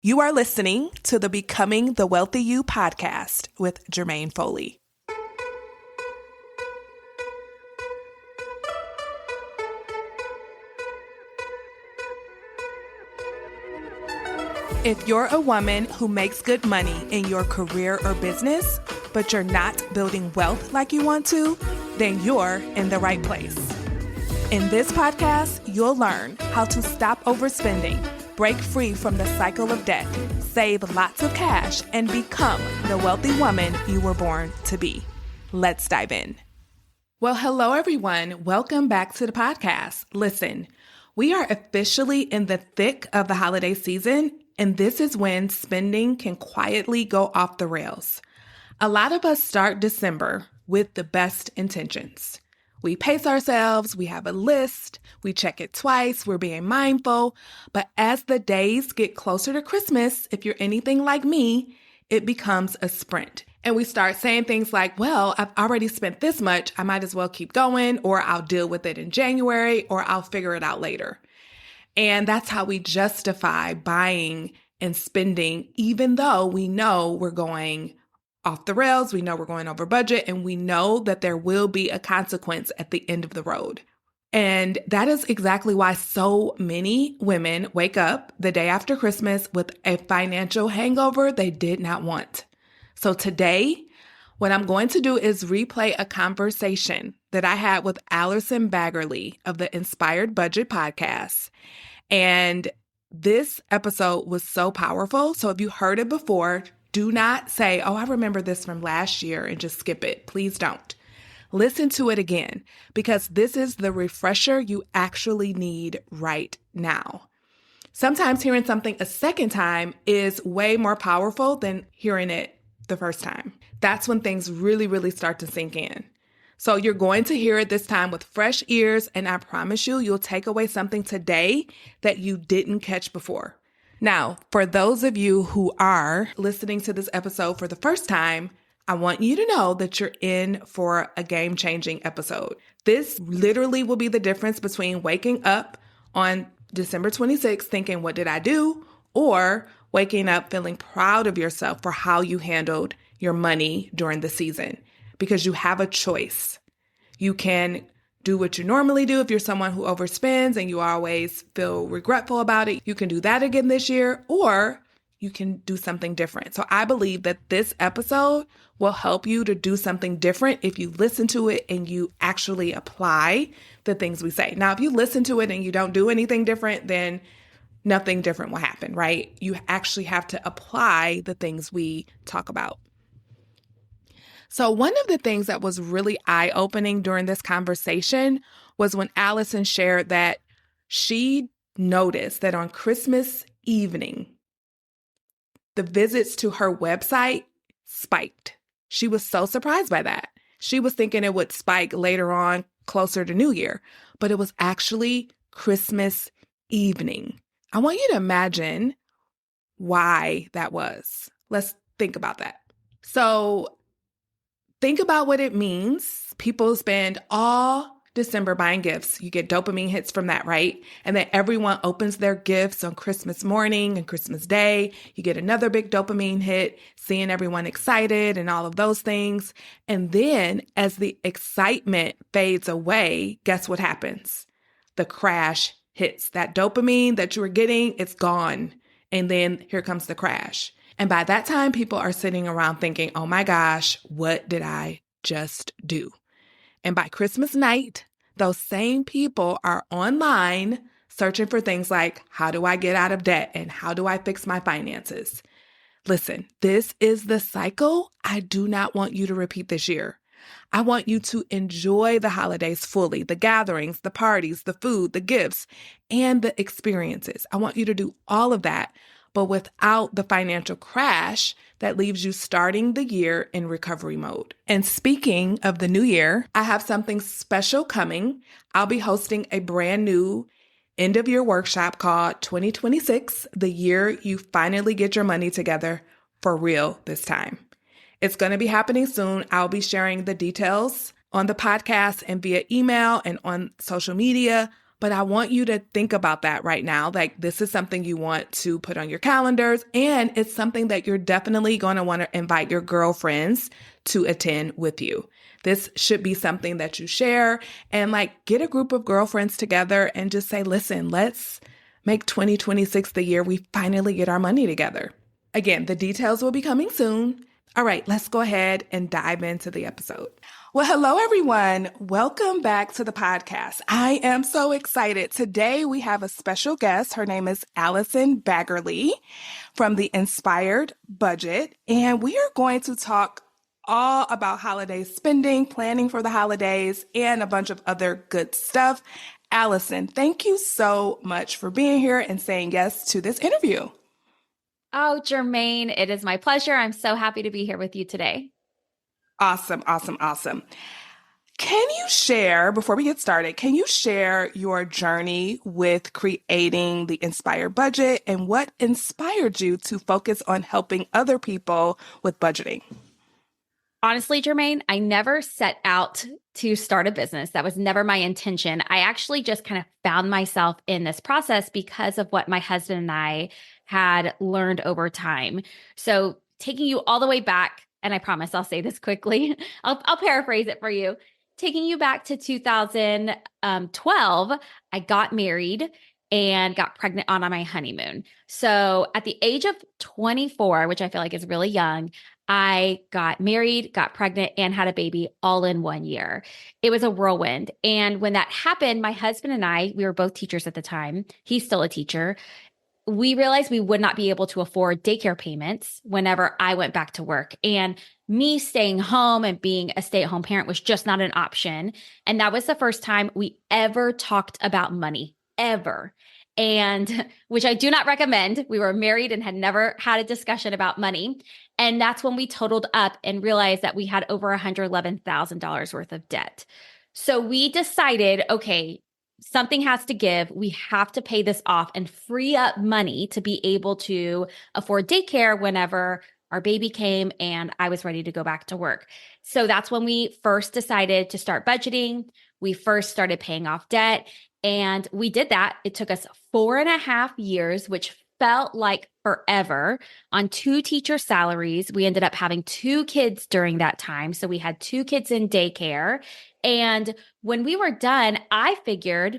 You are listening to the Becoming the Wealthy You podcast with Jermaine Foley. If you're a woman who makes good money in your career or business, but you're not building wealth like you want to, then you're in the right place. In this podcast, you'll learn how to stop overspending, break free from the cycle of debt, save lots of cash, and become the wealthy woman you were born to be. Let's dive in. Well, hello, everyone. Welcome back to the podcast. Listen, we are officially in the thick of the holiday season, and this is when spending can quietly go off the rails. A lot of us start December with the best intentions. We pace ourselves, we have a list, we check it twice, we're being mindful. But as the days get closer to Christmas, if you're anything like me, it becomes a sprint. And we start saying things like, well, I've already spent this much, I might as well keep going, or I'll deal with it in January, or I'll figure it out later. And that's how we justify buying and spending, even though we know we're going off the rails, we know we're going over budget, and we know that there will be a consequence at the end of the road. And that is exactly why so many women wake up the day after Christmas with a financial hangover they did not want. So today, what I'm going to do is replay a conversation that I had with Allison Baggerly of the Inspired Budget podcast. And this episode was so powerful. So if you heard it before, do not say, oh, I remember this from last year and just skip it. Please don't. Listen to it again, because this is the refresher you actually need right now. Sometimes hearing something a second time is way more powerful than hearing it the first time. That's when things really start to sink in. So you're going to hear it this time with fresh ears, and I promise you'll take away something today that you didn't catch before. Now, for those of you who are listening to this episode for the first time, I want you to know that you're in for a game-changing episode. This literally will be the difference between waking up on December 26th thinking, what did I do? Or waking up feeling proud of yourself for how you handled your money during the season. Because you have a choice. You can do what you normally do if you're someone who overspends and you always feel regretful about it. You can do that again this year, or you can do something different. So I believe that this episode will help you to do something different if you listen to it and you actually apply the things we say. Now, if you listen to it and you don't do anything different, then nothing different will happen, right? You actually have to apply the things we talk about. So one of the things that was really eye-opening during this conversation was when Allison shared that she noticed that on Christmas evening, the visits to her website spiked. She was so surprised by that. She was thinking it would spike later on, closer to New Year, but it was actually Christmas evening. I want you to imagine why that was. Let's think about that. So think about what it means. People spend all December buying gifts. You get dopamine hits from that, right? And then everyone opens their gifts on Christmas morning and Christmas Day. You get another big dopamine hit, seeing everyone excited and all of those things. And then as the excitement fades away, guess what happens? The crash hits. That dopamine that you were getting, it's gone. And then here comes the crash. And by that time, people are sitting around thinking, oh my gosh, what did I just do? And by Christmas night, those same people are online searching for things like, how do I get out of debt and how do I fix my finances? Listen, this is the cycle I do not want you to repeat this year. I want you to enjoy the holidays fully, the gatherings, the parties, the food, the gifts, and the experiences. I want you to do all of that, but without the financial crash that leaves you starting the year in recovery mode. And speaking of the new year, I have something special coming. I'll be hosting a brand new end-of-year workshop called 2026, the year you finally get your money together for real this time. It's going to be happening soon. I'll be sharing the details on the podcast and via email and on social media. But I want you to think about that right now. Like, this is something you want to put on your calendars, and it's something that you're definitely going to want to invite your girlfriends to attend with you. This should be something that you share, and like, get a group of girlfriends together and just say, listen, let's make 2026 the year we finally get our money together. Again, the details will be coming soon. All right, let's go ahead and dive into the episode. Well, hello, everyone. Welcome back to the podcast. I am so excited. Today, we have a special guest. Her name is Allison Baggerly from the Inspired Budget, and we are going to talk all about holiday spending, planning for the holidays, and a bunch of other good stuff. Allison, thank you so much for being here and saying yes to this interview. Oh, Jermaine, it is my pleasure. I'm so happy to be here with you today. Awesome. Can you share, before we get started, can you share your journey with creating the Inspired Budget and what inspired you to focus on helping other people with budgeting? Honestly, Jermaine, I never set out to start a business. That was never my intention. I actually just kind of found myself in this process because of what my husband and I had learned over time. So taking you all the way back, and I promise I'll say this quickly. I'll paraphrase it for you. Taking you back to 2012, I got married and got pregnant on my honeymoon. So at the age of 24, which I feel like is really young, I got married, got pregnant, and had a baby all in 1 year. It was a whirlwind. And when that happened, my husband and I, we were both teachers at the time. He's still a teacher. We realized we would not be able to afford daycare payments whenever I went back to work. And me staying home and being a stay-at-home parent was just not an option. And that was the first time we ever talked about money, ever. And which I do not recommend. We were married and had never had a discussion about money. And that's when we totaled up and realized that we had over $111,000 worth of debt. So we decided, okay, something has to give. We have to pay this off and free up money to be able to afford daycare whenever our baby came and I was ready to go back to work. So that's when we first decided to start budgeting. We first started paying off debt, and we did that. It took us 4.5 years, which felt like forever, on 2 teacher salaries. We ended up having 2 kids during that time. So we had 2 kids in daycare. And when we were done, I figured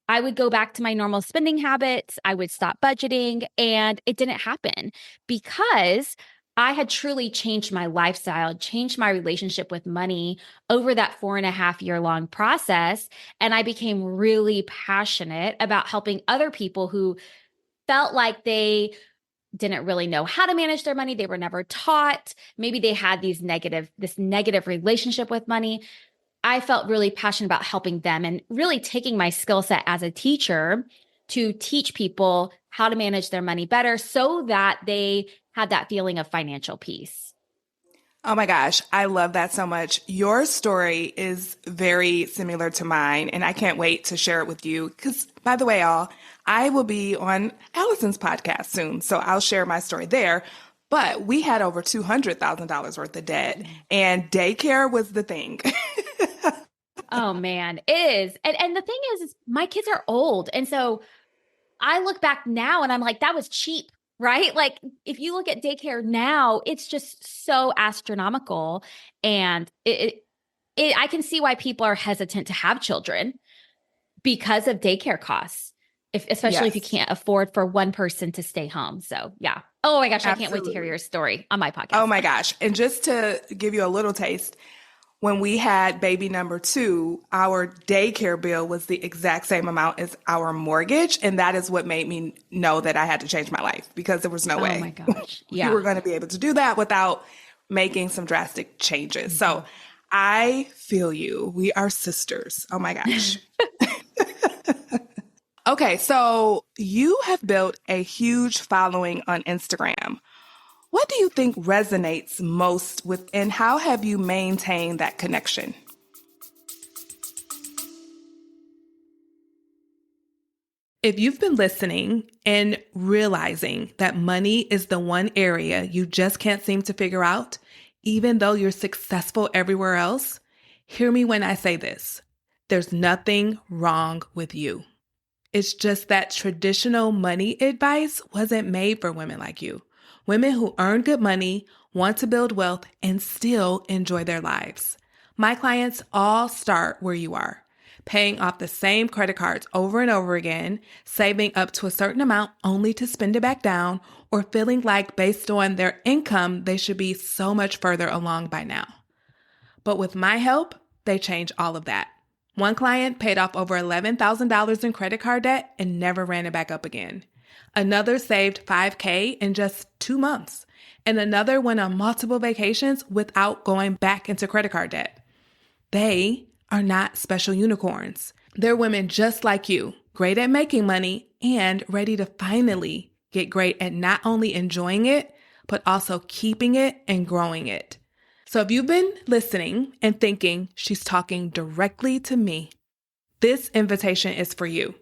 I would go back to my normal spending habits. I would stop budgeting, and it didn't happen because I had truly changed my lifestyle, changed my relationship with money over that 4.5 year long process. And I became really passionate about helping other people who felt like they didn't really know how to manage their money. They were never taught. Maybe they had this negative relationship with money. I felt really passionate about helping them and really taking my skill set as a teacher to teach people how to manage their money better so that they had that feeling of financial peace. Oh my gosh, I love that so much. Your story is very similar to mine, and I can't wait to share it with you. Because, by the way, I will be on Allison's podcast soon, so I'll share my story there. But we had over $200,000 worth of debt, and daycare was the thing. Oh man, it is. And the thing is my kids are old. And so I look back now and I'm like, that was cheap, right? Like if you look at daycare now, it's just so astronomical. And I can see why people are hesitant to have children because of daycare costs, especially if you can't afford for one person to stay home. So yeah. Oh my gosh, I can't wait to hear your story on my podcast. Oh my gosh. And just to give you a little taste, when we had baby number 2, our daycare bill was the exact same amount as our mortgage. And that is what made me know that I had to change my life, because there was no way my gosh. Yeah. you were going to be able to do that without making some drastic changes. So I feel you. We are sisters. Oh my gosh. Okay, so you have built a huge following on Instagram. What do you think resonates most with, and how have you maintained that connection? If you've been listening and realizing that money is the one area you just can't seem to figure out, even though you're successful everywhere else, hear me when I say this. There's nothing wrong with you. It's just that traditional money advice wasn't made for women like you. Women who earn good money, want to build wealth, and still enjoy their lives. My clients all start where you are, paying off the same credit cards over and over again, saving up to a certain amount only to spend it back down, or feeling like based on their income, they should be so much further along by now. But with my help, they change all of that. One client paid off over $11,000 in credit card debt and never ran it back up again. Another saved $5K in just 2 months. And another went on multiple vacations without going back into credit card debt. They are not special unicorns. They're women just like you, great at making money and ready to finally get great at not only enjoying it, but also keeping it and growing it. So if you've been listening and thinking she's talking directly to me, this invitation is for you.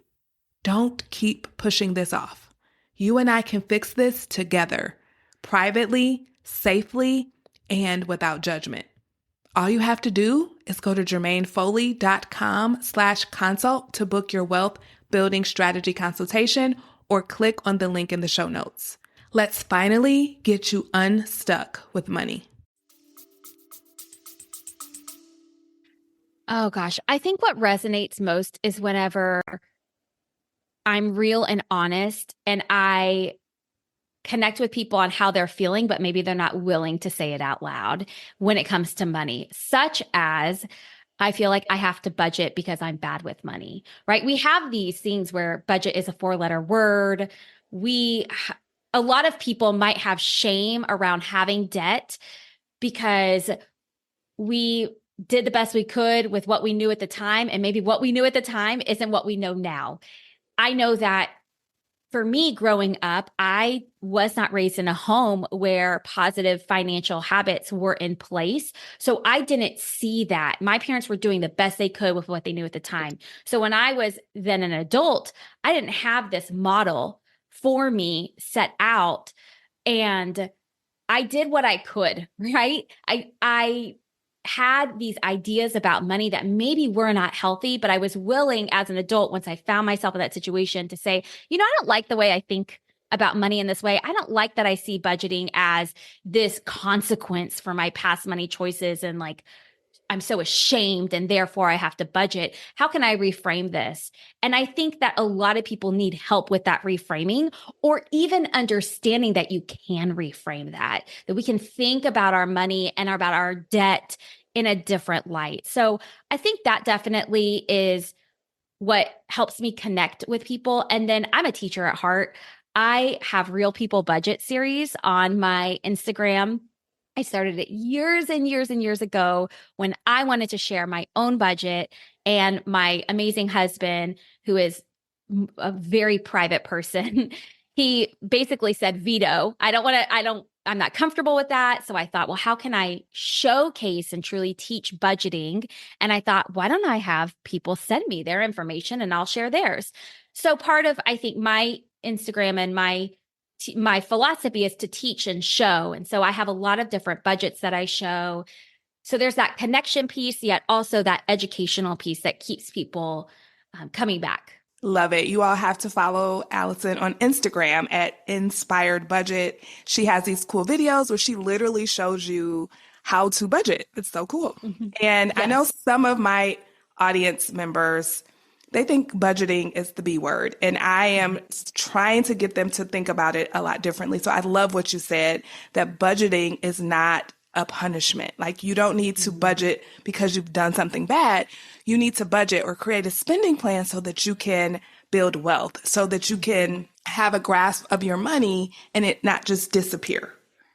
Don't keep pushing this off. You and I can fix this together, privately, safely, and without judgment. All you have to do is go to jermainefoley.com/consult to book your wealth building strategy consultation or click on the link in the show notes. Let's finally get you unstuck with money. Oh gosh, I think what resonates most is whenever I'm real and honest and I connect with people on how they're feeling, but maybe they're not willing to say it out loud when it comes to money, such as I feel like I have to budget because I'm bad with money, right? We have these things where budget is a 4-letter word. A lot of people might have shame around having debt because we did the best we could with what we knew at the time. And maybe what we knew at the time isn't what we know now. I know that for me growing up, I was not raised in a home where positive financial habits were in place. So I didn't see that. My parents were doing the best they could with what they knew at the time. So when I was then an adult, I didn't have this model for me set out, and I did what I could, right? I had these ideas about money that maybe were not healthy, but I was willing as an adult, once I found myself in that situation, to say, I don't like the way I think about money in this way. I don't like that I see budgeting as this consequence for my past money choices. And like, I'm so ashamed and therefore I have to budget. How can I reframe this? And I think that a lot of people need help with that reframing, or even understanding that you can reframe that we can think about our money and about our debt in a different light. So I think that definitely is what helps me connect with people. And then I'm a teacher at heart. I have Real People Budget series on my Instagram. I started it years and years and years ago when I wanted to share my own budget, and my amazing husband, who is a very private person, he basically said, veto. I'm not comfortable with that. So I thought, well, how can I showcase and truly teach budgeting? And I thought, why don't I have people send me their information and I'll share theirs? So part of, I think, my Instagram and my philosophy is to teach and show. And so I have a lot of different budgets that I show. So there's that connection piece, yet also that educational piece that keeps people coming back. Love it. You all have to follow Allison on Instagram at Inspired Budget. She has these cool videos where she literally shows you how to budget. It's so cool. Mm-hmm. And yes. I know some of my audience members, they think budgeting is the B word, and I am trying to get them to think about it a lot differently. So I love what you said, that budgeting is not a punishment. Like, you don't need to budget because you've done something bad. You need to budget or create a spending plan so that you can build wealth, so that you can have a grasp of your money and it not just disappear.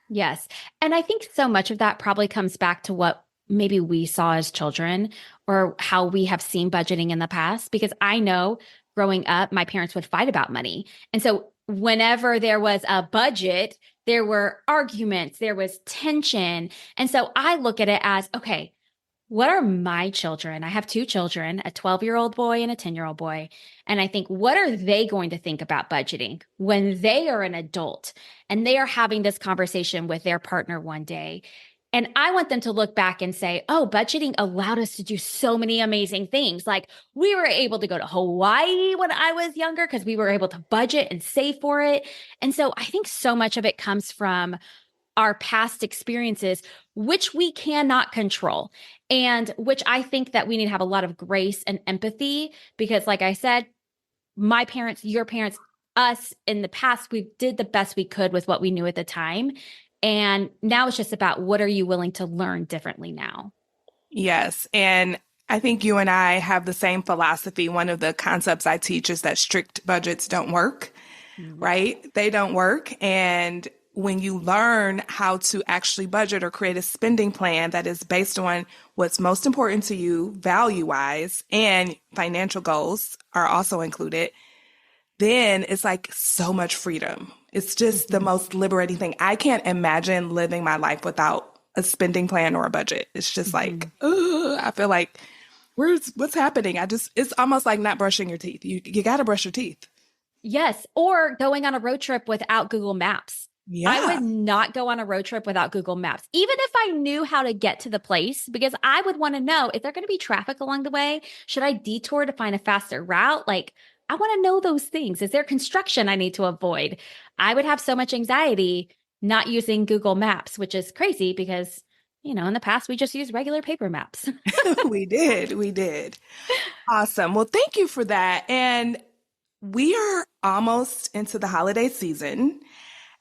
Yes. And I think so much of that probably comes back to what maybe we saw as children, or how we have seen budgeting in the past, because I know growing up, my parents would fight about money. And so whenever there was a budget, there were arguments, there was tension. And so I look at it as, okay, what are my children? I have 2 children, a 12-year-old boy and a 10-year-old boy. And I think, what are they going to think about budgeting when they are an adult and they are having this conversation with their partner one day? And I want them to look back and say, oh, budgeting allowed us to do so many amazing things. Like we were able to go to Hawaii when I was younger because we were able to budget and save for it. And so I think so much of it comes from our past experiences, which we cannot control, and which I think that we need to have a lot of grace and empathy because, like I said, my parents, your parents, us in the past, we did the best we could with what we knew at the time. And now it's just about what are you willing to learn differently now? Yes. And I think you and I have the same philosophy. One of the concepts I teach is that strict budgets don't work, right? They don't work. And when you learn how to actually budget or create a spending plan that is based on what's most important to you, value-wise, and financial goals are also included, then it's like so much freedom. It's just the most liberating thing. I can't imagine living my life without a spending plan or a budget. It's just like, ugh, I feel like what's happening? It's almost like not brushing your teeth. You got to brush your teeth. Yes. Or going on a road trip without Google Maps. Yeah. I would not go on a road trip without Google Maps, even if I knew how to get to the place, because I would want to know if there's going to be traffic along the way. Should I detour to find a faster route? Like, I want to know those things. Is there construction I need to avoid? I would have so much anxiety not using Google Maps, which is crazy because, in the past, we just used regular paper maps. We did. Awesome. Well, thank you for that. And we are almost into the holiday season.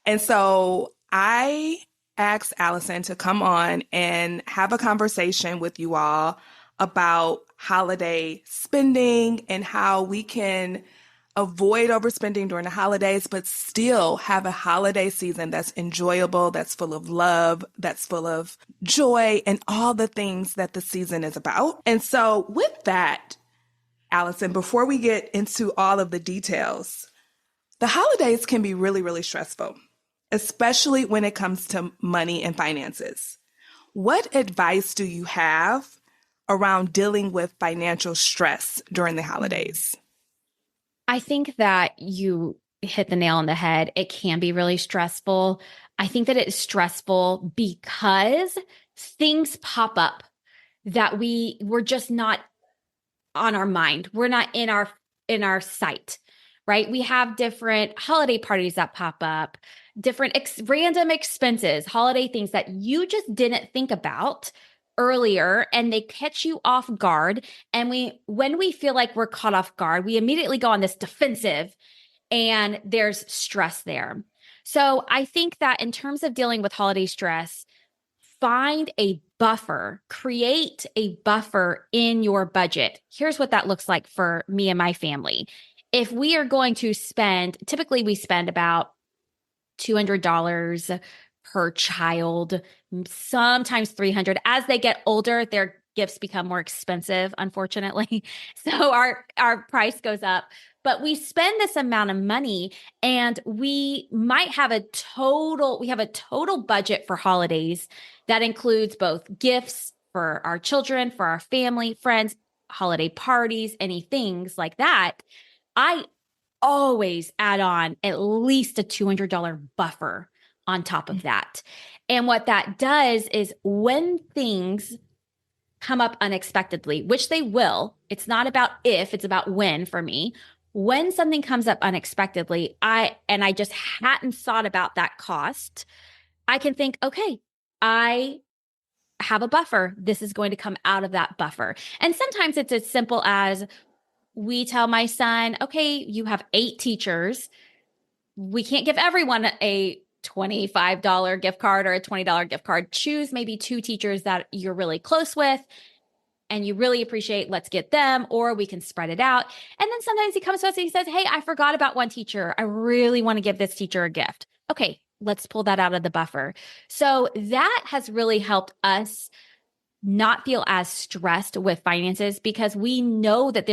And so I asked Allison to come on and have a conversation with you all about holiday spending and how we can avoid overspending during the holidays, but still have a holiday season that's enjoyable, that's full of love, that's full of joy, and all the things that the season is about. And so with that, Allison, before we get into all of the details, the holidays can be really, really stressful, especially when it comes to money and finances. What advice do you have around dealing with financial stress during the holidays? I think that you hit the nail on the head. It can be really stressful. I think that it's stressful because things pop up that we're just not on our mind. We're not in our sight, right? We have different holiday parties that pop up, different random expenses, holiday things that you just didn't think about earlier, and they catch you off guard. And when we feel like we're caught off guard, we immediately go on this defensive, and there's stress there. So I think that in terms of dealing with holiday stress, find a buffer, create a buffer in your budget. Here's what that looks like for me and my family. If we are going to typically we spend about $200 per child, sometimes 300. As they get older, their gifts become more expensive, unfortunately. So our price goes up, but we spend this amount of money, and we might have a total budget for holidays that includes both gifts for our children, for our family, friends, holiday parties, any things like that. I always add on at least a $200 buffer on top of that. And what that does is when things come up unexpectedly, which they will, it's not about if, it's about when for me. When something comes up unexpectedly, I just hadn't thought about that cost, I can think, okay, I have a buffer. This is going to come out of that buffer. And sometimes it's as simple as we tell my son, okay, you have 8 teachers. We can't give everyone a $25 gift card or a $20 gift card. Choose maybe 2 teachers that you're really close with and you really appreciate. Let's get them, or we can spread it out. And then sometimes he comes to us and he says, hey, I forgot about one teacher. I really want to give this teacher a gift. Okay, let's pull that out of the buffer. So that has really helped us not feel as stressed with finances because we know that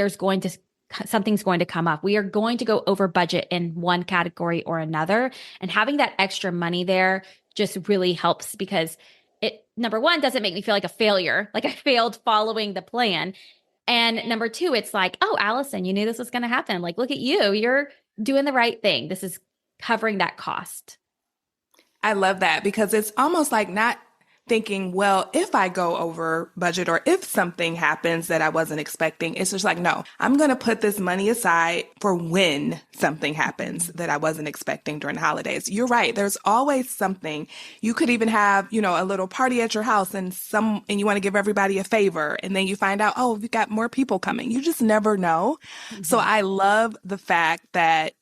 something's going to come up. We are going to go over budget in one category or another. And having that extra money there just really helps because it, number one, doesn't make me feel like a failure, like I failed following the plan. And number 2, it's like, oh, Allison, you knew this was going to happen. Like, look at you. You're doing the right thing. This is covering that cost. I love that because it's almost like not thinking, well, if I go over budget or if something happens that I wasn't expecting, it's just like, no, I'm going to put this money aside for when something happens that I wasn't expecting during the holidays. You're right. There's always something. You could even have, a little party at your house and you want to give everybody a favor. And then you find out, oh, we got more people coming. You just never know. So I love the fact that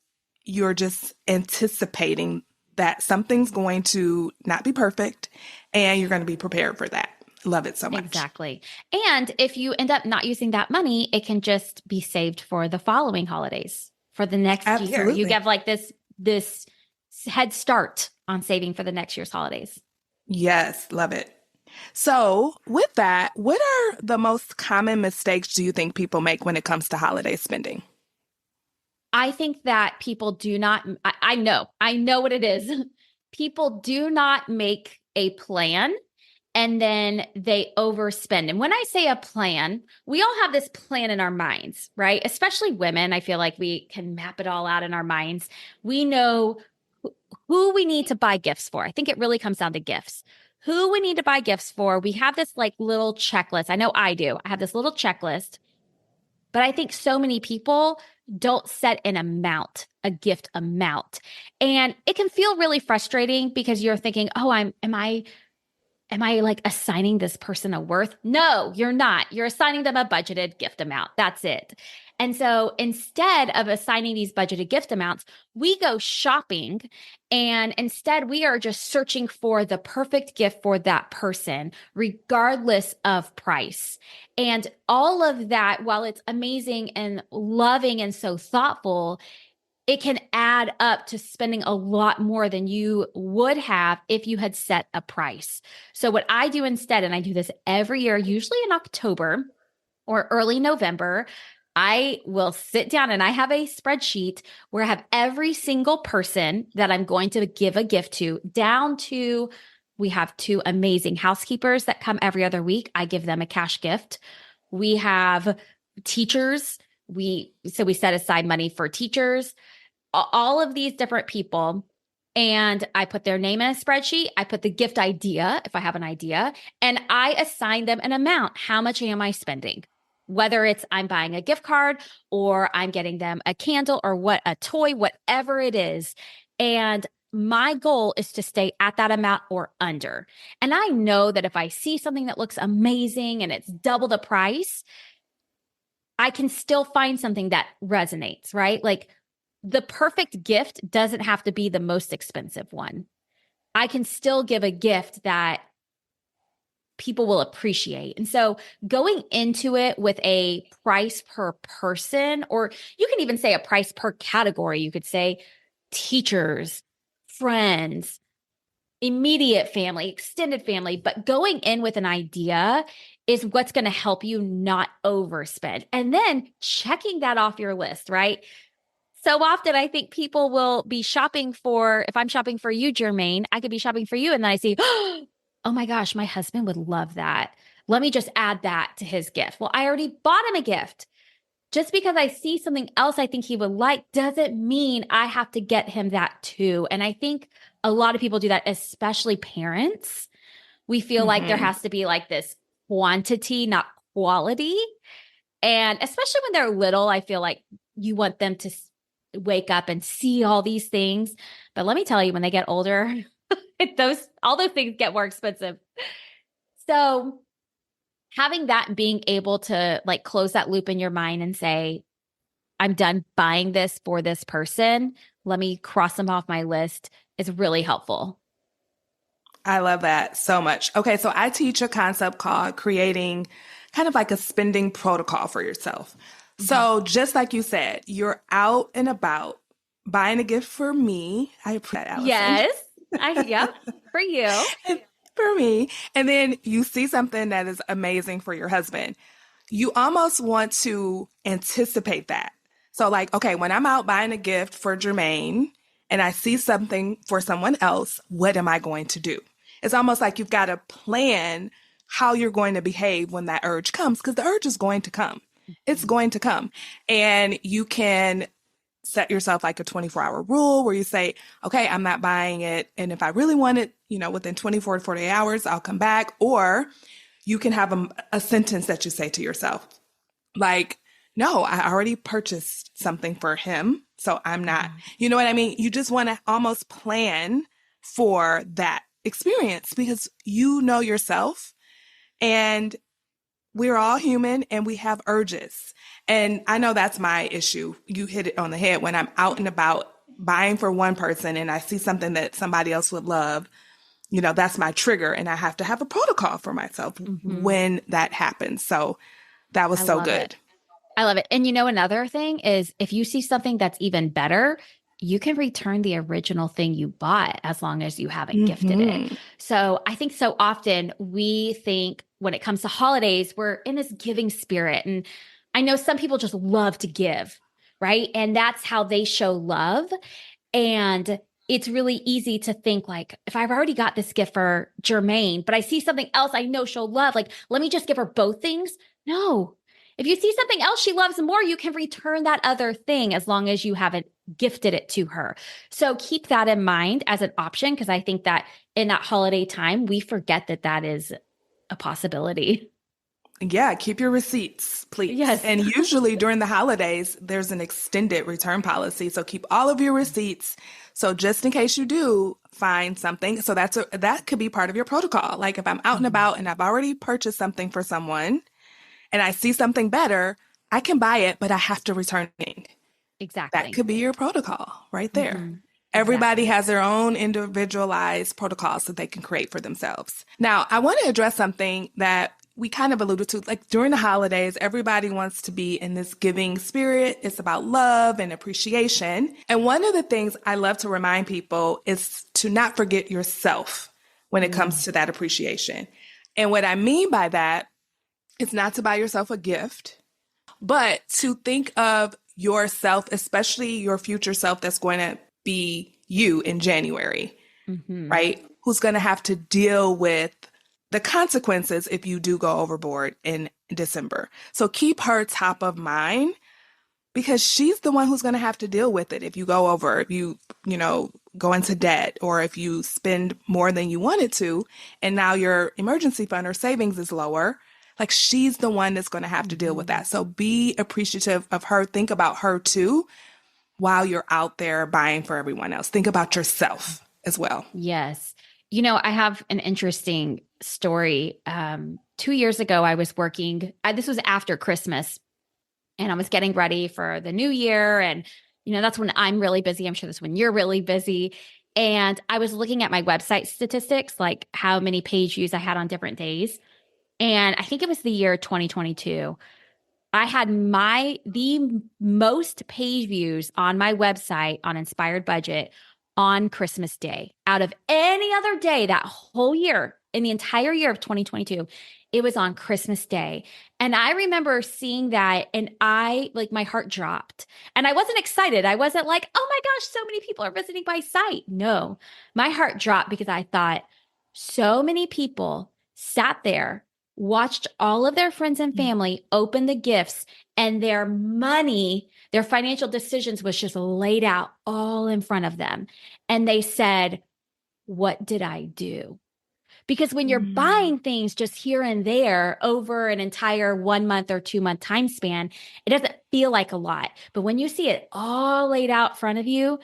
you're just anticipating that something's going to not be perfect and you're going to be prepared for that. Love it so much. Exactly. And if you end up not using that money, it can just be saved for the following holidays, for the next year. You get like this head start on saving for the next year's holidays. Yes, love it. So with that, what are the most common mistakes do you think people make when it comes to holiday spending? I think that people do not, I know what it is. People do not make a plan and then they overspend. And when I say a plan, we all have this plan in our minds, right? Especially women. I feel like we can map it all out in our minds. We know who we need to buy gifts for. I think it really comes down to gifts. Who we need to buy gifts for. We have this like little checklist. I know I do. I have this little checklist. But I think so many people don't set an amount, a gift amount. And it can feel really frustrating because you're thinking, oh, am I like assigning this person a worth? No, you're not. You're assigning them a budgeted gift amount. That's it. And so instead of assigning these budgeted gift amounts, we go shopping and instead we are just searching for the perfect gift for that person, regardless of price. And all of that, while it's amazing and loving and so thoughtful, it can add up to spending a lot more than you would have if you had set a price. So what I do instead, and I do this every year, usually in October or early November, I will sit down and I have a spreadsheet where I have every single person that I'm going to give a gift to down to, we have 2 amazing housekeepers that come every other week. I give them a cash gift. We have teachers. We set aside money for teachers, all of these different people. And I put their name in a spreadsheet. I put the gift idea, if I have an idea, and I assign them an amount. How much am I spending? Whether it's I'm buying a gift card or I'm getting them a candle or a toy, whatever it is. And my goal is to stay at that amount or under. And I know that if I see something that looks amazing and it's double the price, I can still find something that resonates, right? Like the perfect gift doesn't have to be the most expensive one. I can still give a gift that people will appreciate. And so going into it with a price per person, or you can even say a price per category, you could say teachers, friends, immediate family, extended family, but going in with an idea is what's going to help you not overspend. And then checking that off your list, right? So often I think people will be shopping if I'm shopping for you, Jermaine, I could be shopping for you. And then I see, oh my gosh, my husband would love that. Let me just add that to his gift. Well, I already bought him a gift. Just because I see something else I think he would like doesn't mean I have to get him that too. And I think a lot of people do that, especially parents. We feel like there has to be like this quantity, not quality. And especially when they're little, I feel like you want them to wake up and see all these things. But let me tell you, when they get older, all those things get more expensive. So having that and being able to like close that loop in your mind and say, I'm done buying this for this person. Let me cross them off my list is really helpful. I love that so much. Okay, so I teach a concept called creating kind of like a spending protocol for yourself. So just like you said, you're out and about buying a gift for me. I appreciate that, Allison. Yes. Yep. For you. For me. And then you see something that is amazing for your husband. You almost want to anticipate that. So like, okay, when I'm out buying a gift for Jermaine and I see something for someone else, what am I going to do? It's almost like you've got to plan how you're going to behave when that urge comes, because the urge is going to come. It's going to come. And you can set yourself like a 24-hour rule where you say, okay, I'm not buying it. And if I really want it, within 24 to 48 hours, I'll come back. Or you can have a sentence that you say to yourself, like, no, I already purchased something for him, so I'm not, you know what I mean? You just want to almost plan for that experience because you know yourself, and we're all human and we have urges. And I know that's my issue. You hit it on the head. When I'm out and about buying for one person and I see something that somebody else would love, that's my trigger, and I have to have a protocol for myself when that happens. So that was so good. I love it. And another thing is if you see something that's even better, you can return the original thing you bought as long as you haven't gifted it. So I think so often we think when it comes to holidays, we're in this giving spirit. And I know some people just love to give, right? And that's how they show love. And it's really easy to think like, if I've already got this gift for Jermaine, but I see something else I know she'll love, like, let me just give her both things. No. If you see something else she loves more, you can return that other thing as long as you haven't gifted it to her. So keep that in mind as an option, because I think that in that holiday time, we forget that that is a possibility. Yeah, keep your receipts, please. Yes. And usually during the holidays, there's an extended return policy. So keep all of your receipts. So just in case you do find something, so that could be part of your protocol. Like if I'm out and about and I've already purchased something for someone, and I see something better, I can buy it, but I have to return it. Exactly. That could be your protocol right there. Everybody has their own individualized protocols that they can create for themselves. Now, I want to address something that we kind of alluded to. Like during the holidays, everybody wants to be in this giving spirit. It's about love and appreciation. And one of the things I love to remind people is to not forget yourself when it comes to that appreciation. And what I mean by that, it's not to buy yourself a gift, but to think of yourself, especially your future self that's going to be you in January, right? Who's going to have to deal with the consequences if you do go overboard in December. So keep her top of mind because she's the one who's going to have to deal with it if you go over, if you go into debt, or if you spend more than you wanted to, and now your emergency fund or savings is lower. Like she's the one that's going to have to deal with that. So be appreciative of her. Think about her too while you're out there buying for everyone else. Think about yourself as well. Yes. I have an interesting story. 2 years ago, I was working, this was after Christmas, and I was getting ready for the new year. And, that's when I'm really busy. I'm sure that's when you're really busy. And I was looking at my website statistics, like how many page views I had on different days. And I think it was the year 2022. I had the most page views on my website on Inspired Budget on Christmas Day out of any other day that whole year, in the entire year of 2022. It was on Christmas Day. And I remember seeing that and my heart dropped. And I wasn't excited. I wasn't like, oh my gosh, so many people are visiting my site. No, my heart dropped because I thought so many people sat there, watched all of their friends and family open the gifts, and their money, their financial decisions was just laid out all in front of them. And they said, what did I do? Because when you're buying things just here and there over an entire 1 month or 2 month time span, it doesn't feel like a lot. But when you see it all laid out in front of you,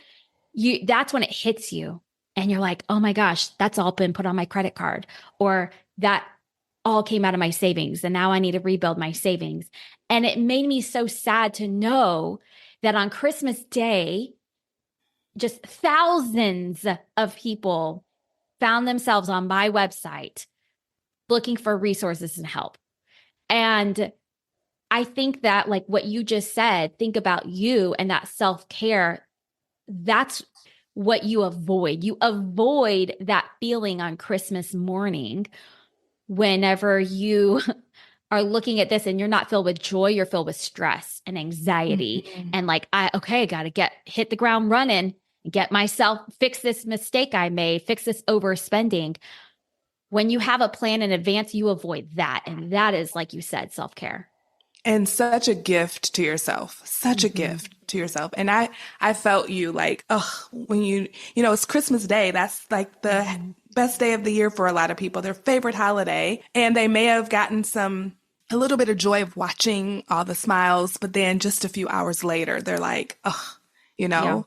that's when it hits you. And you're like, oh my gosh, that's all been put on my credit card, or that all came out of my savings. And now I need to rebuild my savings. And it made me so sad to know that on Christmas Day, just thousands of people found themselves on my website looking for resources and help. And I think that, like what you just said, think about you and that self-care. That's what you avoid. You avoid that feeling on Christmas morning whenever you are looking at this and you're not filled with joy, you're filled with stress and anxiety. And like, I got to hit the ground running, get myself, fix this mistake I made, fix this overspending. When you have a plan in advance, you avoid that. And that is, like you said, self-care. And such a gift to yourself, such a Mm-hmm. gift to yourself. And I felt you like, oh, when it's Christmas Day. That's like the Mm-hmm. best day of the year for a lot of people, their favorite holiday. And they may have gotten a little bit of joy of watching all the smiles, but then just a few hours later, they're like, oh, Yeah,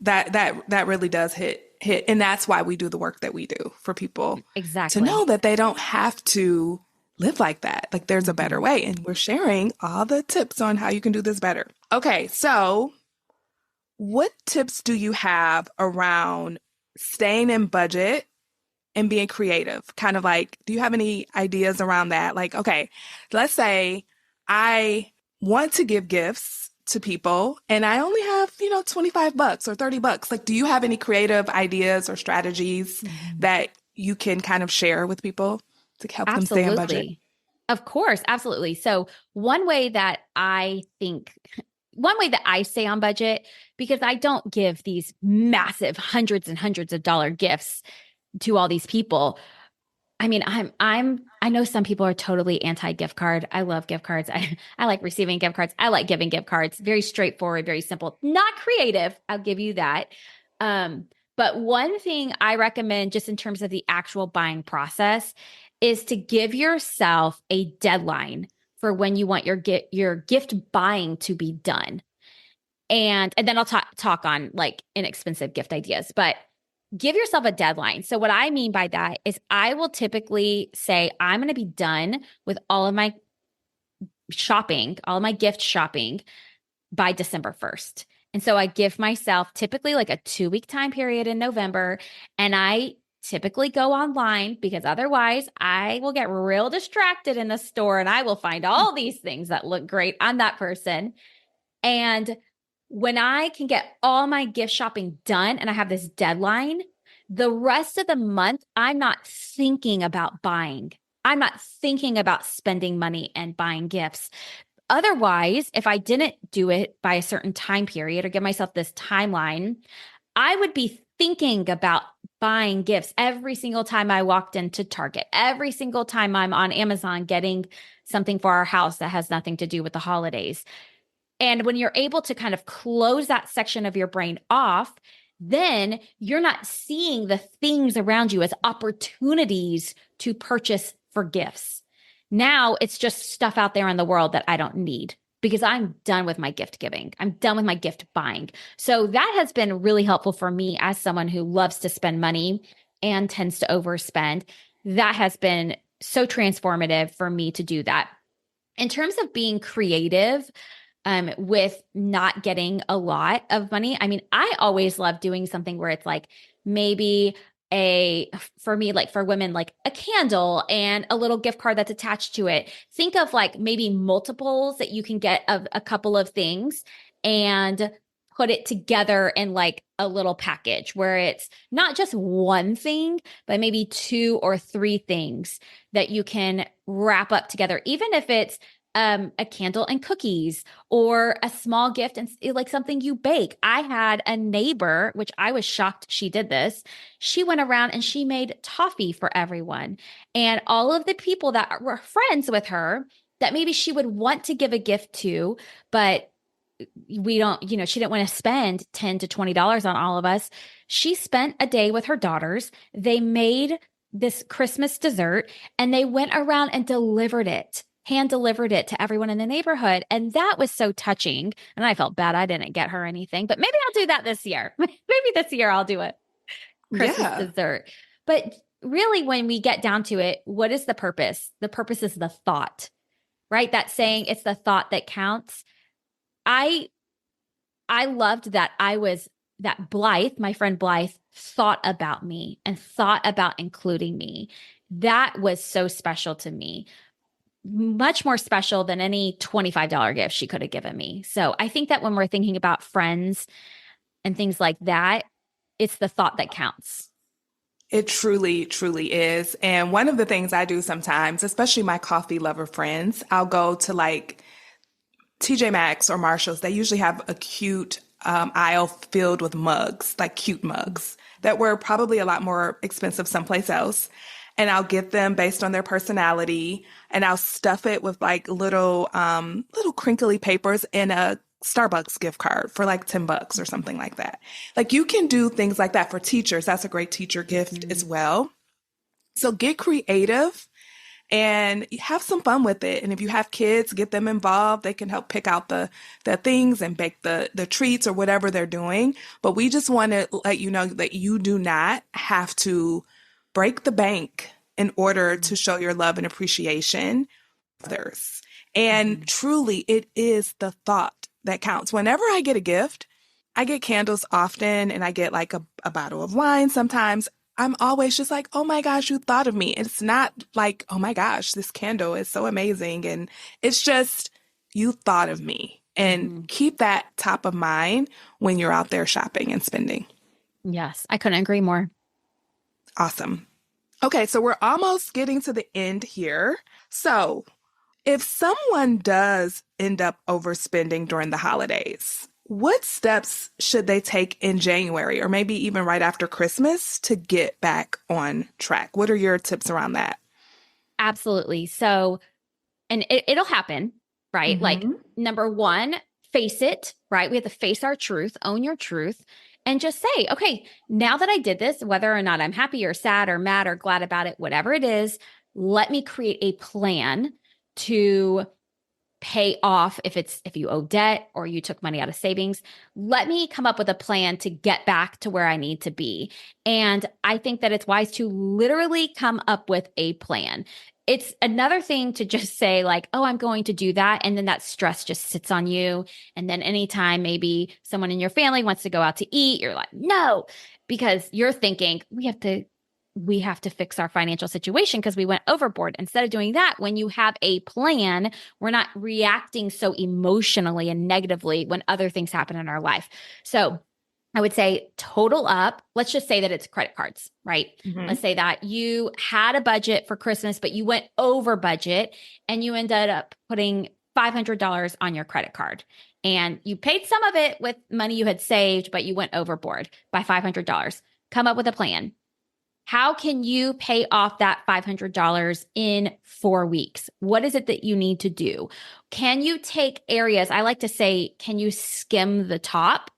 that really does hit. And that's why we do the work that we do for people to exactly. know that they don't have to live like that. Like there's a better Mm-hmm. way. And we're sharing all the tips on how you can do this better. Okay. So what tips do you have around staying in budget and being creative? Kind of like, do you have any ideas around that? Like, okay, let's say I want to give gifts to people and I only have, $25 or $30. Like, do you have any creative ideas or strategies Mm-hmm. that you can kind of share with people to help them stay in budget? Absolutely. Of course, absolutely. So, one way that I stay on budget, because I don't give these massive hundreds and hundreds of dollar gifts to all these people. I mean, I know some people are totally anti gift card. I love gift cards. I like receiving gift cards. I like giving gift cards. Very straightforward, very simple, not creative. I'll give you that. But one thing I recommend just in terms of the actual buying process is to give yourself a deadline for when you want your gift buying to be done. And then I'll talk on like inexpensive gift ideas, but give yourself a deadline. So what I mean by that is I will typically say I'm going to be done with all of my shopping, all of my gift shopping by December 1st. And so I give myself typically like a 2-week time period in November, and I typically go online because otherwise I will get real distracted in the store and I will find all these things that look great. I'm that person. And when I can get all my gift shopping done and I have this deadline, the rest of the month, I'm not thinking about buying. I'm not thinking about spending money and buying gifts. Otherwise, if I didn't do it by a certain time period or give myself this timeline, I would be thinking about buying gifts every single time I walked into Target, every single time I'm on Amazon getting something for our house that has nothing to do with the holidays. And when you're able to kind of close that section of your brain off, then you're not seeing the things around you as opportunities to purchase for gifts. Now it's just stuff out there in the world that I don't need because I'm done with my gift giving. I'm done with my gift buying. So that has been really helpful for me as someone who loves to spend money and tends to overspend. That has been so transformative for me to do that. In terms of being creative, with not getting a lot of money. I mean, I always love doing something where it's like maybe for me, like for women, like a candle and a little gift card that's attached to it. Think of like maybe multiples that you can get of a couple of things and put it together in like a little package where it's not just one thing, but maybe 2 or 3 things that you can wrap up together, even if it's a candle and cookies or a small gift and like something you bake. I had a neighbor, which I was shocked she did this. She went around and she made toffee for everyone. And all of the people that were friends with her that maybe she would want to give a gift to, but we don't, she didn't want to spend $10 to $20 on all of us. She spent a day with her daughters. They made this Christmas dessert and they went around and hand delivered it to everyone in the neighborhood. And that was so touching. And I felt bad I didn't get her anything, but maybe I'll do that this year. Maybe this year I'll do a Christmas Yeah. dessert. But really, when we get down to it, what is the purpose? The purpose is the thought, right? That saying, it's the thought that counts. I loved that Blythe, my friend Blythe, thought about me and thought about including me. That was so special to me, much more special than any $25 gift she could have given me. So I think that when we're thinking about friends and things like that, it's the thought that counts. It truly, truly is. And one of the things I do sometimes, especially my coffee lover friends, I'll go to like TJ Maxx or Marshall's. They usually have a cute aisle filled with mugs, like cute mugs that were probably a lot more expensive someplace else. and I'll get them based on their personality, and I'll stuff it with like little crinkly papers in a Starbucks gift card for like $10 or something like that. Like you can do things like that for teachers. That's a great teacher gift as well. So get creative and have some fun with it. And if you have kids, get them involved. They can help pick out the things and bake the treats or whatever they're doing. But we just want to let you know that you do not have to break the bank in order to show your love and appreciation for others. And truly, it is the thought that counts. Whenever I get a gift, I get candles often and I get like a bottle of wine sometimes. I'm always just like, oh my gosh, you thought of me. It's not like, oh my gosh, this candle is so amazing. And it's just, you thought of me. And keep that top of mind when you're out there shopping and spending. Yes, I couldn't agree more. Awesome. Okay, so we're almost getting to the end here. So if someone does end up overspending during the holidays, what steps should they take in January or maybe even right after Christmas to get back on track? What are your tips around that? Absolutely. So, and it'll happen, right? Like, number one, face it, right? We have to face our truth, own your truth, and just say, okay, now that I did this, whether or not I'm happy or sad or mad or glad about it, whatever it is, let me create a plan to pay off if you owe debt or you took money out of savings. Let me come up with a plan to get back to where I need to be. And I think that it's wise to literally come up with a plan. It's another thing to just say like, oh, I'm going to do that. And then that stress just sits on you. And then anytime maybe someone in your family wants to go out to eat, you're like, no, because you're thinking we have to fix our financial situation because we went overboard. Instead of doing that, when you have a plan, we're not reacting so emotionally and negatively when other things happen in our life. So I would say total up. Let's just say that it's credit cards, right? Let's say that you had a budget for Christmas, but you went over budget and you ended up putting $500 on your credit card. And you paid some of it with money you had saved, but you went overboard by $500. Come up with a plan. How can you pay off that $500 in 4 weeks? What is it that you need to do? Can you take areas? I like to say, can you skim the top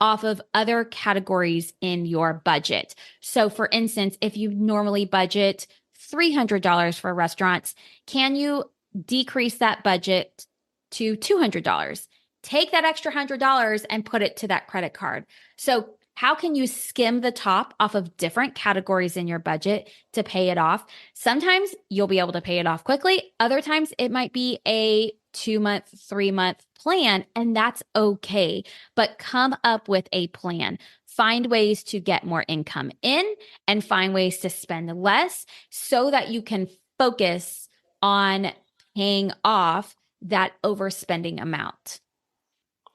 off of other categories in your budget? So for instance, if you normally budget $300 for restaurants, can you decrease that budget to $200? Take that extra $100 and put it to that credit card. So how can you skim the top off of different categories in your budget to pay it off? Sometimes you'll be able to pay it off quickly. Other times it might be a 2-month, 3-month plan, and that's okay. But come up with a plan. Find ways to get more income in and find ways to spend less so that you can focus on paying off that overspending amount.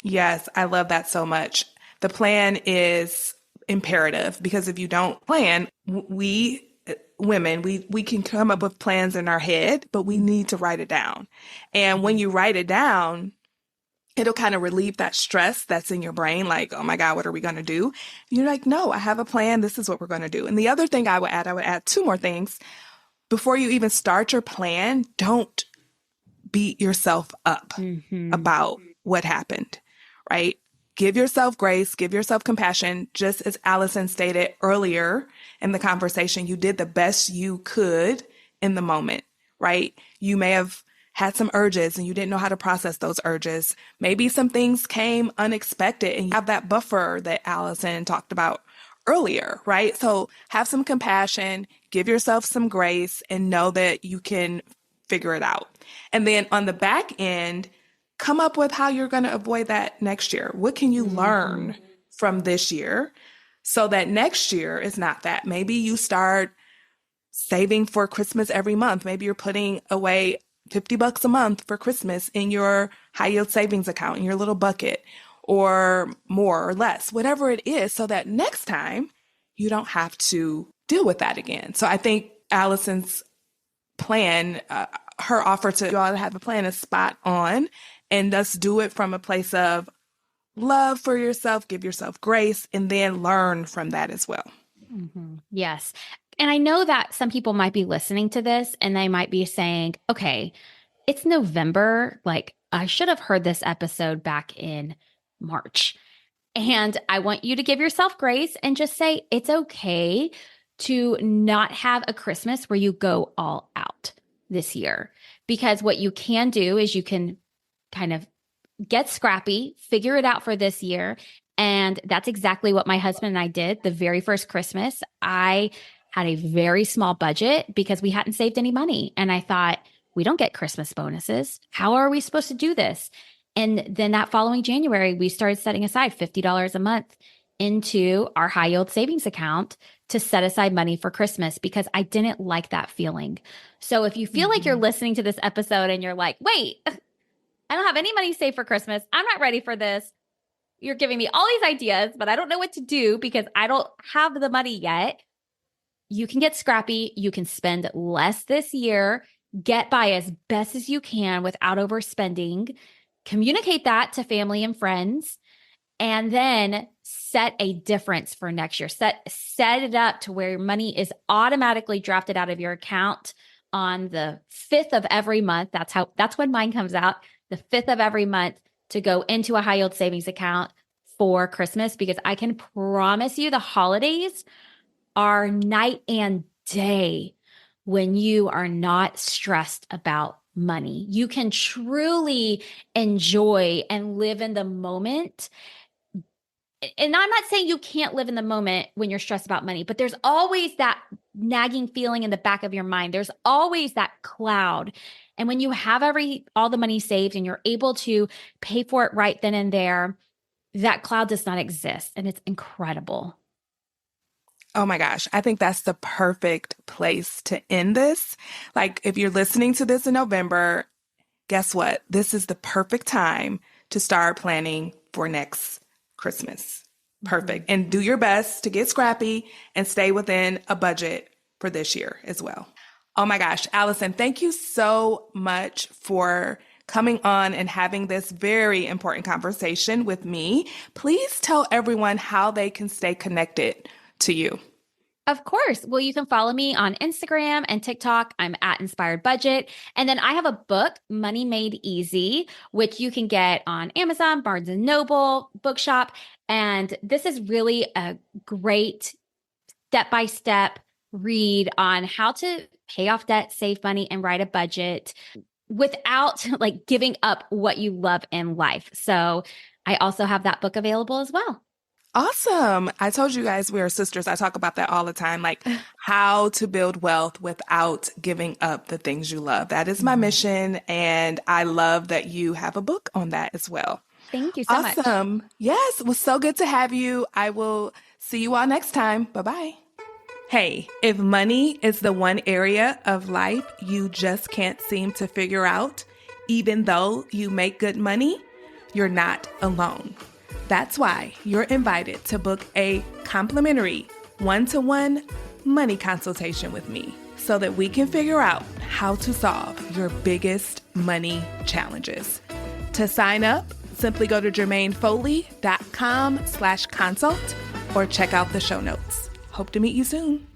Yes, I love that so much. The plan is imperative because if you don't plan, we women, we can come up with plans in our head, but we need to write it down. And when you write it down, it'll kind of relieve that stress that's in your brain. Like, oh my God, what are we going to do? You're like, no, I have a plan. This is what we're going to do. And the other thing I would add 2 more things. Before you even start your plan, don't beat yourself up about what happened, right? Give yourself grace, give yourself compassion. Just as Allison stated earlier in the conversation, you did the best you could in the moment, right? You may have had some urges and you didn't know how to process those urges. Maybe some things came unexpected and you have that buffer that Allison talked about earlier, right? So have some compassion, give yourself some grace, and know that you can figure it out. And then on the back end, come up with how you're going to avoid that next year. What can you learn from this year so that next year is not that? Maybe you start saving for Christmas every month. Maybe you're putting away $50 a month for Christmas in your high yield savings account, in your little bucket, or more or less, whatever it is, so that next time you don't have to deal with that again. So I think Allison's plan, her offer to you all to have a plan is spot on. And let's do it from a place of love for yourself, give yourself grace, and then learn from that as well. Yes. And I know that some people might be listening to this and they might be saying, okay, it's November. Like, I should have heard this episode back in March. And I want you to give yourself grace and just say it's okay to not have a Christmas where you go all out this year. Because what you can do is you can kind of get scrappy, figure it out for this year. And that's exactly what my husband and I did. The very first Christmas, I had a very small budget because we hadn't saved any money. And I thought, we don't get Christmas bonuses. How are we supposed to do this? And then that following January, we started setting aside $50 a month into our high yield savings account to set aside money for Christmas because I didn't like that feeling. So if you feel like you're listening to this episode and you're like, wait, I don't have any money saved for Christmas. I'm not ready for this. You're giving me all these ideas, but I don't know what to do because I don't have the money yet. You can get scrappy. You can spend less this year, get by as best as you can without overspending, communicate that to family and friends, and then set a difference for next year. Set it up to where money is automatically drafted out of your account on the 5th of every month. That's when mine comes out, the 5th of every month, to go into a high yield savings account for Christmas, because I can promise you the holidays are night and day when you are not stressed about money. You can truly enjoy and live in the moment. And I'm not saying you can't live in the moment when you're stressed about money, but there's always that nagging feeling in the back of your mind. There's always that cloud. And when you have all the money saved and you're able to pay for it right then and there, that cloud does not exist. And it's incredible. Oh my gosh, I think that's the perfect place to end this. Like, if you're listening to this in November, guess what? This is the perfect time to start planning for next Christmas. Perfect. And do your best to get scrappy and stay within a budget for this year as well. Oh my gosh, Allison, thank you so much for coming on and having this very important conversation with me. Please tell everyone how they can stay connected to you. Of course. Well, you can follow me on Instagram and TikTok. I'm at Inspired Budget. And then I have a book, Money Made Easy, which you can get on Amazon, Barnes and Noble, Bookshop. And this is really a great step-by-step read on how to pay off debt, save money, and write a budget without like giving up what you love in life. So I also have that book available as well. Awesome. I told you guys we are sisters. I talk about that all the time, like how to build wealth without giving up the things you love. That is my mission. And I love that you have a book on that as well. Thank you so much. Awesome. Yes, it was so good to have you. I will see you all next time. Bye-bye. Hey, if money is the one area of life you just can't seem to figure out, even though you make good money, you're not alone. That's why you're invited to book a complimentary one-to-one money consultation with me so that we can figure out how to solve your biggest money challenges. To sign up, simply go to jermainefoley.com/consult or check out the show notes. Hope to meet you soon.